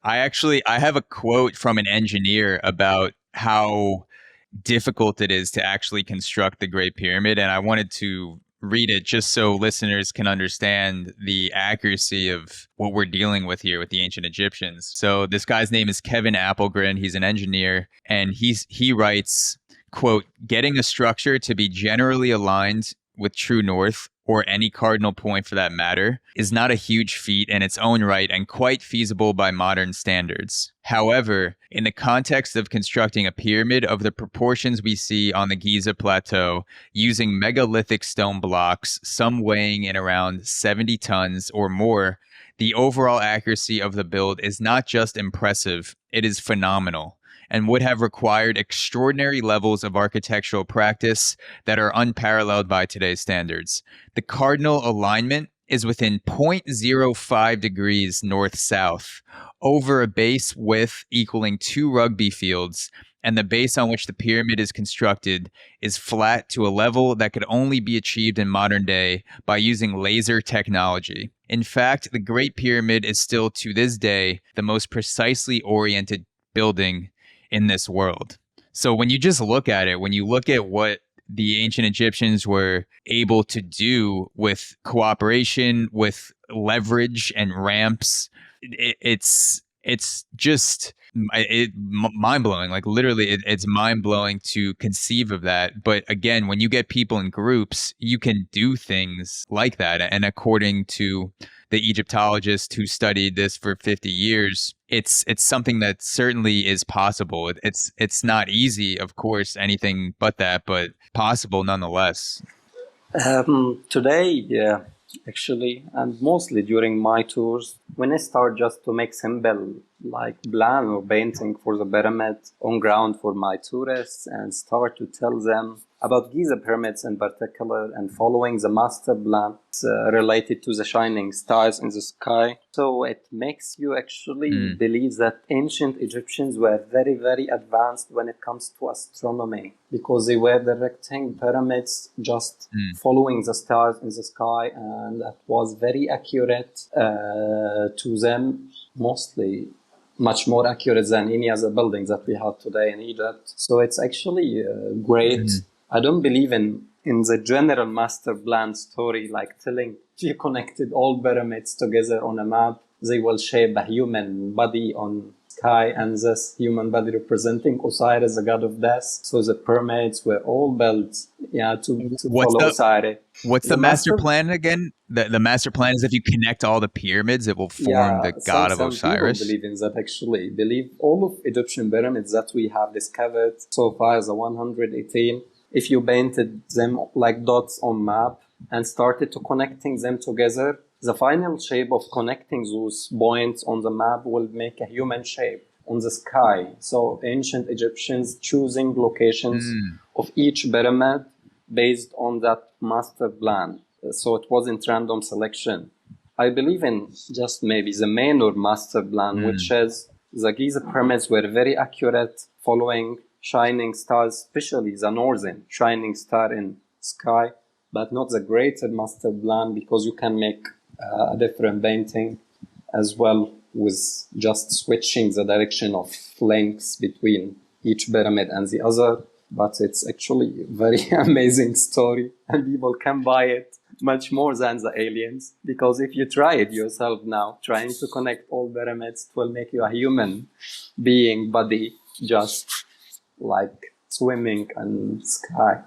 I have a quote from an engineer about how difficult it is to actually construct the Great Pyramid, and I wanted to read it just so listeners can understand the accuracy of what we're dealing with here with the ancient Egyptians. So this guy's name is Kevin Applegren. He's an engineer, and he writes, quote, "Getting a structure to be generally aligned with true north, or any cardinal point for that matter, is not a huge feat in its own right and quite feasible by modern standards. However, in the context of constructing a pyramid of the proportions we see on the Giza Plateau, using megalithic stone blocks, some weighing in around 70 tons or more, the overall accuracy of the build is not just impressive, it is phenomenal, and would have required extraordinary levels of architectural practice that are unparalleled by today's standards. The cardinal alignment is within 0.05 degrees north-south, over a base width equaling 2 rugby fields, and the base on which the pyramid is constructed is flat to a level that could only be achieved in modern day by using laser technology. In fact, the Great Pyramid is still to this day the most precisely oriented building in this world." So when you just look at it, when you look at what the ancient Egyptians were able to do with cooperation, with leverage and ramps, it's just mind-blowing. Like literally it's mind-blowing to conceive of that. But again, when you get people in groups, you can do things like that. And according to the Egyptologist who studied this for 50 years, it's something that certainly is possible. It's not easy, of course, anything but that, but possible nonetheless. Today, yeah, actually, and mostly during my tours, when I start just to make simple like plan or painting for the pyramid on ground for my tourists and start to tell them about Giza pyramids in particular and following the master plan related to the shining stars in the sky. So it makes you actually believe that ancient Egyptians were very, very advanced when it comes to astronomy, because they were directing pyramids just following the stars in the sky, and that was very accurate to them, mostly much more accurate than any other buildings that we have today in Egypt. So it's actually great. I don't believe in the general master plan story, like telling if you connected all pyramids together on a map, they will shape a human body on sky, and this human body representing Osiris, the god of death. So the pyramids were all built, to follow Osiris. What's the master plan again? The master plan is if you connect all the pyramids, it will form the god of Osiris. Some people believe in that, actually. Believe all of Egyptian pyramids that we have discovered so far, the 118, if you painted them like dots on map and started to connecting them together, the final shape of connecting those points on the map will make a human shape on the sky. So ancient Egyptians choosing locations of each pyramid based on that master plan. So it wasn't random selection. I believe in just maybe the main or master plan, which is the Giza pyramids were very accurate, following shining stars, especially the northern shining star in sky, but not the greater master plan, because you can make a different painting as well with just switching the direction of links between each pyramid and the other. But it's actually a very amazing story, and people can buy it much more than the aliens, because if you try it yourself now, trying to connect all pyramids, it will make you a human being body just like swimming in sky.